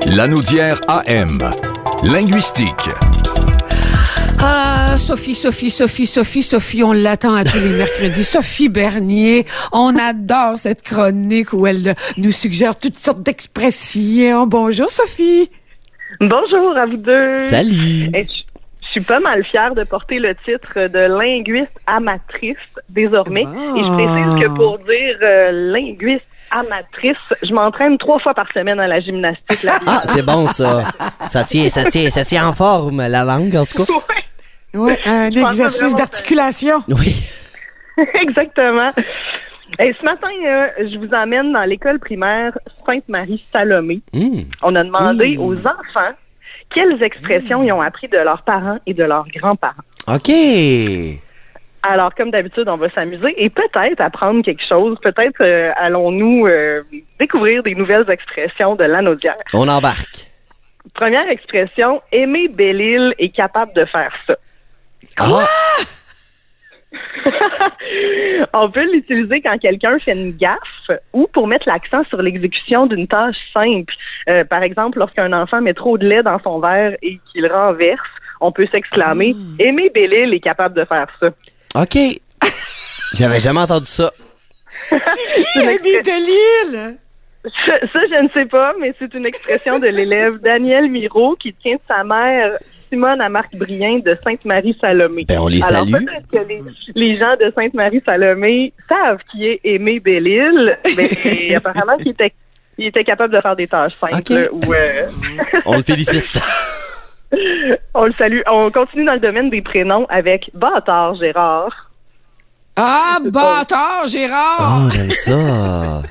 Lanaudière AM. Linguistique. Ah, Sophie, on l'attend à tous les mercredis. Sophie Bernier, on adore cette chronique où elle nous suggère toutes sortes d'expressions. Bonjour, Sophie. Bonjour à vous deux. Salut. Je suis pas mal fière de porter le titre de linguiste amatrice désormais. Bon. Et je précise que pour dire linguiste amatrice, je m'entraîne 3 fois par semaine à la gymnastique. Ah, c'est bon ça. Ça tient en forme, la langue en tout cas. Ouais, un Je pense exercice vraiment d'articulation. Oui. Exactement. Et ce matin, je vous emmène dans l'école primaire Sainte-Marie-Salomé. On a demandé aux enfants quelles expressions ils ont appris de leurs parents et de leurs grands-parents. OK. Alors, comme d'habitude, on va s'amuser et peut-être apprendre quelque chose. Peut-être allons-nous découvrir des nouvelles expressions de Lanaudière. On embarque. Première expression, Aimé Belle-Île est capable de faire ça. Quoi? On peut l'utiliser quand quelqu'un fait une gaffe ou pour mettre l'accent sur l'exécution d'une tâche simple. Par exemple, lorsqu'un enfant met trop de lait dans son verre et qu'il renverse, on peut s'exclamer « Aimé Belle-Île est capable de faire ça ». OK. J'avais jamais entendu ça. C'est qui, Aimé Belle-Île? Ça, je ne sais pas, mais c'est une expression de l'élève Daniel Miro qui tient sa mère Simone à Marc-Brien de Sainte-Marie-Salomé. Ben, on les Alors, salue. peut-être que les gens de Sainte-Marie-Salomé savent qui est Aimé Belle-Île, mais apparemment qu'il était capable de faire des tâches simples. OK. Ou, On le félicite. on le salue. On continue dans le domaine des prénoms avec Bâtard Gérard. Ah, bâtard, Gérard! Oh, j'aime ça.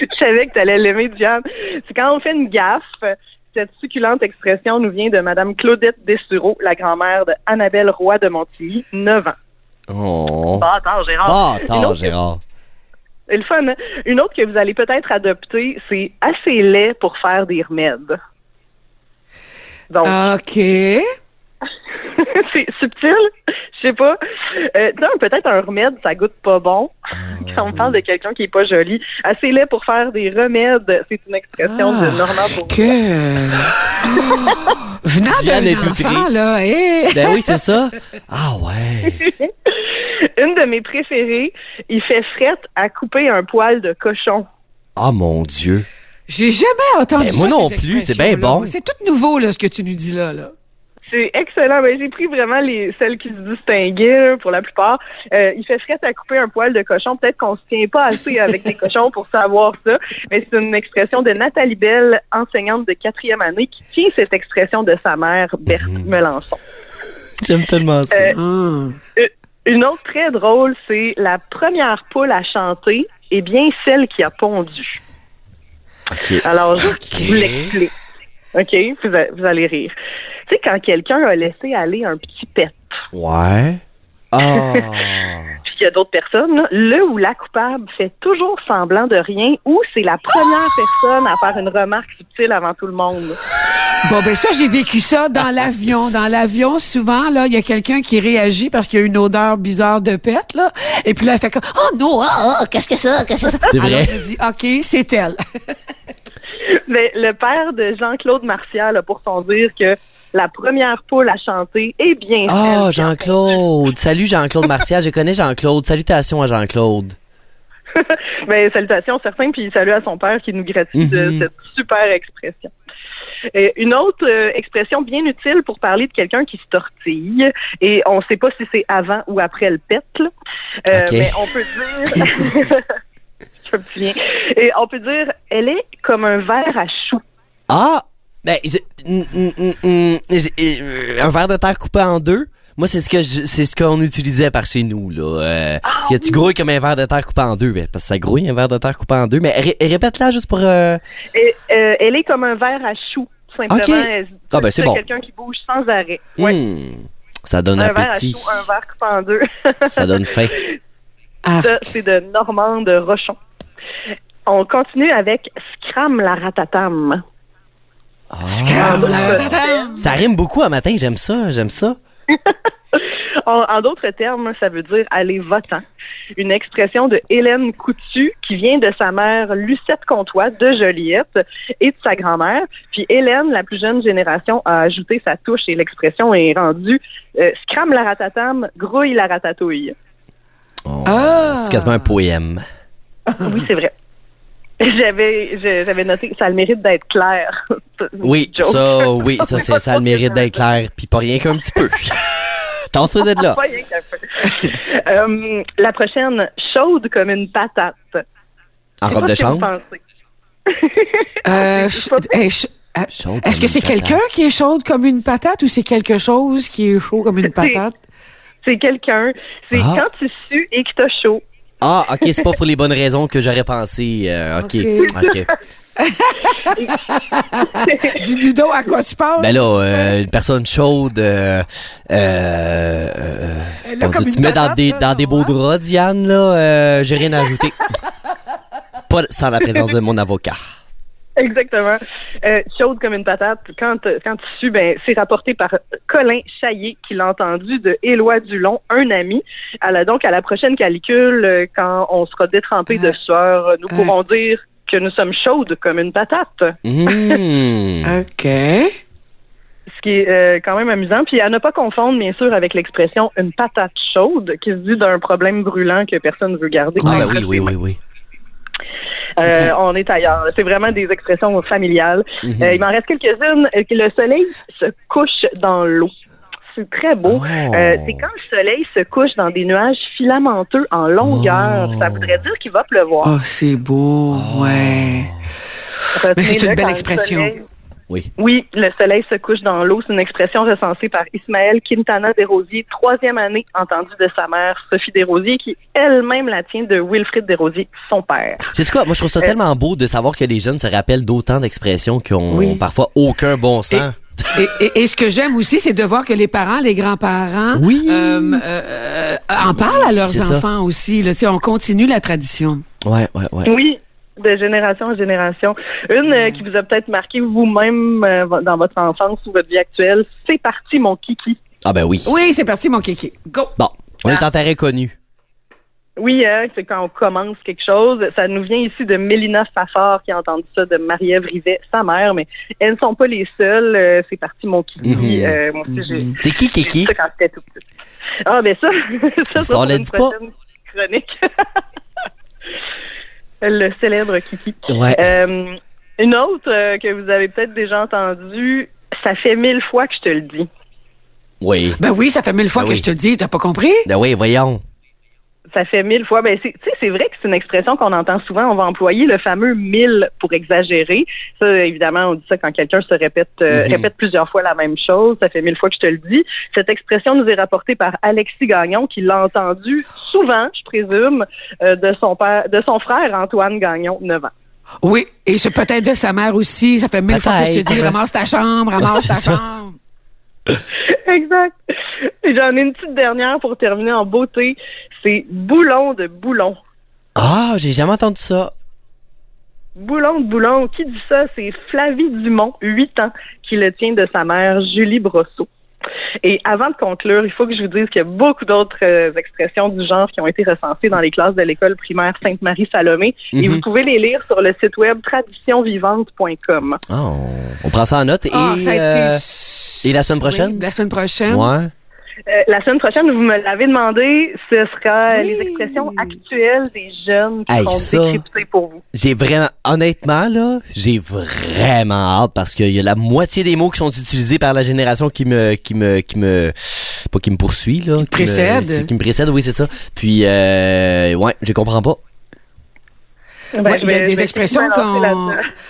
Je savais que tu allais l'aimer, Diane. C'est quand on fait une gaffe. Cette succulente expression nous vient de Mme Claudette Dessureau, la grand-mère de Annabelle Roy de Montilly, 9 ans. Oh. Bâtard Gérard. Bâtard, Gérard. C'est le fun, hein? Une autre que vous allez peut-être adopter, c'est assez laid pour faire des remèdes. Donc, OK. c'est subtil, je sais pas. Non, peut-être un remède, ça goûte pas bon. Quand on parle de quelqu'un qui est pas joli. Assez laid pour faire des remèdes, c'est une expression de Normand Bourgeois. Venant Diane est d'un outrée. enfant, là, Ben oui, c'est ça. Ah ouais. Une de mes préférées, il fait frette à couper un poil de cochon. Ah mon Dieu. J'ai jamais entendu Ben, ça, moi non ces plus, c'est bien expressions-là. bon. C'est tout nouveau, là, ce que tu nous dis là. C'est excellent. Ben, j'ai pris vraiment celles qui se distinguaient là, pour la plupart. Il fait frette à couper un poil de cochon. Peut-être qu'on se tient pas assez avec des cochons pour savoir ça. Mais c'est une expression de Nathalie Bell, enseignante de 4e année, qui tient cette expression de sa mère, Berthe Melançon. J'aime tellement ça. Une autre très drôle, c'est la première poule à chanter est bien celle qui a pondu. OK. Alors, je vous l'explique. OK? Vous allez rire. Tu sais, quand quelqu'un a laissé aller un petit pet, Ouais. Ah. puis qu'il y a d'autres personnes, là, le ou la coupable fait toujours semblant de rien ou c'est la première personne à faire une remarque subtile avant tout le monde. Bon, ben ça, j'ai vécu ça dans l'avion. Dans l'avion, souvent, là, il y a quelqu'un qui réagit parce qu'il y a une odeur bizarre de pète, là. Et puis là, elle fait comme, oh non, qu'est-ce que c'est ça? C'est vrai. Alors, je dis, OK, c'est elle. Mais le père de Jean-Claude Martial a pour son dire que la première poule à chanter est bien Ah, celle qui a Jean-Claude. Salut Jean-Claude Martial. Je connais Jean-Claude. Salutations à Jean-Claude. Ben, salutations certains, puis salut à son père qui nous gratifie de cette super expression. Une autre expression bien utile pour parler de quelqu'un qui se tortille, et on ne sait pas si c'est avant ou après le pet, là. OK. Mais on peut dire... Je me souviens. Et on peut dire, elle est comme un verre à choux. Ah! Ben, un verre de terre coupé en deux. Moi, c'est ce qu'on utilisait par chez nous, là. Tu grouilles comme un verre de terre coupé en deux. Ben, parce que ça grouille, un verre de terre coupé en deux. Mais répète-la juste pour... Elle est comme un verre à choux, tout simplement. OK. Ah, ben, c'est bon. Quelqu'un qui bouge sans arrêt. Ouais. Ça donne Un verre à appétit. choux, un verre coupé en deux. Ça donne faim. Ça, c'est de Normand de Rochon. On continue avec Scram la ratatam. Ça rime beaucoup à matin, j'aime ça. En d'autres termes, ça veut dire aller votant. une expression de Hélène Coutu qui vient de sa mère Lucette Comtois de Joliette et de sa grand-mère. Puis Hélène, la plus jeune génération, a ajouté sa touche et l'expression est rendue scram la ratatam, grouille la ratatouille. Oh, Ah! C'est quasiment un poème. Oui, c'est vrai. J'avais noté que ça a le mérite d'être clair. Oui, Joke. ça a le mérite d'être clair, puis pas rien qu'un petit peu. Tente-toi d'être là. Pas rien qu'un peu. La prochaine, chaude comme une patate. En robe de chambre? Est-ce que c'est quelqu'un qui est chaude comme une patate ou c'est quelque chose qui est chaud comme une patate? C'est quelqu'un. C'est quand tu sues et que t'as chaud. Ah, OK, c'est pas pour les bonnes raisons que j'aurais pensé. OK. Dis-nous donc à quoi tu parles. Ben là, une personne chaude, comme tu une mets dans patate, des, là, dans des non, beaux hein? draps, Diane, là, j'ai rien à ajouter. Pas sans la présence de mon avocat. Exactement. Chaude comme une patate. Quand tu sues, ben, c'est rapporté par Colin Chaillé, qui l'a entendu de Éloi Dulon, un ami. Donc, à la prochaine calicule, quand on sera détrempé de sueur, nous pourrons dire que nous sommes chaudes comme une patate. OK. Ce qui est quand même amusant. Puis à ne pas confondre, bien sûr, avec l'expression « une patate chaude » qui se dit d'un problème brûlant que personne ne veut garder. Ah, ben oui. On est ailleurs. C'est vraiment des expressions familiales. Il m'en reste quelques-unes. Le soleil se couche dans l'eau. C'est très beau. C'est quand le soleil se couche dans des nuages filamenteux en longueur. Ça voudrait dire qu'il va pleuvoir. Oh, c'est beau, ouais. Mais c'est une belle expression. Oui, le soleil se couche dans l'eau. C'est une expression recensée par Ismaël Quintana Desrosiers, 3e année, entendue de sa mère, Sophie Desrosiers, qui elle-même la tient de Wilfrid Desrosiers, son père. C'est quoi? Moi, je trouve ça tellement beau de savoir que les jeunes se rappellent d'autant d'expressions qui ont parfois aucun bon sens. Et ce que j'aime aussi, c'est de voir que les parents, les grands-parents en parlent à leurs enfants aussi. Là. On continue la tradition. Ouais. Oui. De génération en génération. Une qui vous a peut-être marqué vous-même dans votre enfance ou votre vie actuelle, c'est parti mon kiki. Ah ben oui. Oui, c'est parti mon kiki. Go! Bon, on est en terrain connu. Oui, c'est quand on commence quelque chose. Ça nous vient ici de Mélina Fafard qui a entendu ça de Marie-Ève Rivet, sa mère, mais elles ne sont pas les seules. C'est parti mon kiki. Moi aussi, c'est qui Kiki? Ça quand j'étais tout petit. Ah ben ça on l'a dit pas. Chronique. Le célèbre Kiki. Ouais. Une autre que vous avez peut-être déjà entendue, ça fait 1000 fois que je te le dis. Oui. Ben oui, ça fait 1000 fois que je te le dis. T'as pas compris? Ben oui, voyons. Ça fait 1000 fois. Ben, c'est vrai que c'est une expression qu'on entend souvent. On va employer le fameux 1000 pour exagérer. Ça, évidemment, on dit ça quand quelqu'un se répète plusieurs fois la même chose. Ça fait 1000 fois que je te le dis. Cette expression nous est rapportée par Alexis Gagnon, qui l'a entendue souvent, je présume, de son frère Antoine Gagnon, 9 ans. Oui, et c'est peut-être de sa mère aussi. Ça fait 1000 fois que je te dis, ramasse ta chambre. Exact. Et j'en ai une petite dernière pour terminer en beauté. C'est boulon de boulon. Ah, j'ai jamais entendu ça. Boulon de boulon. Qui dit ça? C'est Flavie Dumont, 8 ans, qui le tient de sa mère Julie Brosseau. Et avant de conclure, il faut que je vous dise qu'il y a beaucoup d'autres expressions du genre qui ont été recensées dans les classes de l'école primaire Sainte-Marie-Salomé. Et vous pouvez les lire sur le site web traditionvivante.com. Oh, on prend ça en note. Et la semaine prochaine? Oui, la semaine prochaine. Ouais. La semaine prochaine, vous me l'avez demandé, ce sera les expressions actuelles des jeunes qui sont décryptées pour vous. Honnêtement, là, j'ai vraiment hâte parce qu'il y a la moitié des mots qui sont utilisés par la génération pas qui me poursuit, là. Qui me précède, oui, c'est ça. Puis, je comprends pas. Il y a des expressions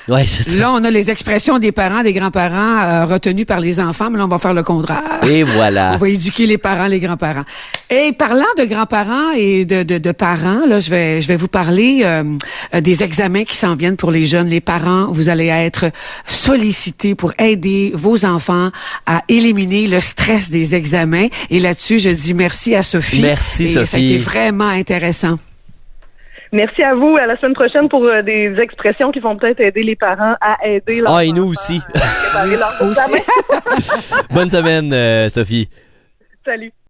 Ouais, c'est ça. Là, on a les expressions des parents, des grands-parents retenues par les enfants, mais là, on va faire le contraire. Et voilà. On va éduquer les parents, les grands-parents. Et parlant de grands-parents et de parents, là, je vais vous parler des examens qui s'en viennent pour les jeunes. Les parents, vous allez être sollicités pour aider vos enfants à éliminer le stress des examens. Et là-dessus, je dis merci à Sophie. Merci, Sophie. Ça a été vraiment intéressant. Merci à vous. À la semaine prochaine pour des expressions qui vont peut-être aider les parents à aider leurs enfants. Ah, et nous aussi. À préparer leurs examens. Bonne semaine, Sophie. Salut.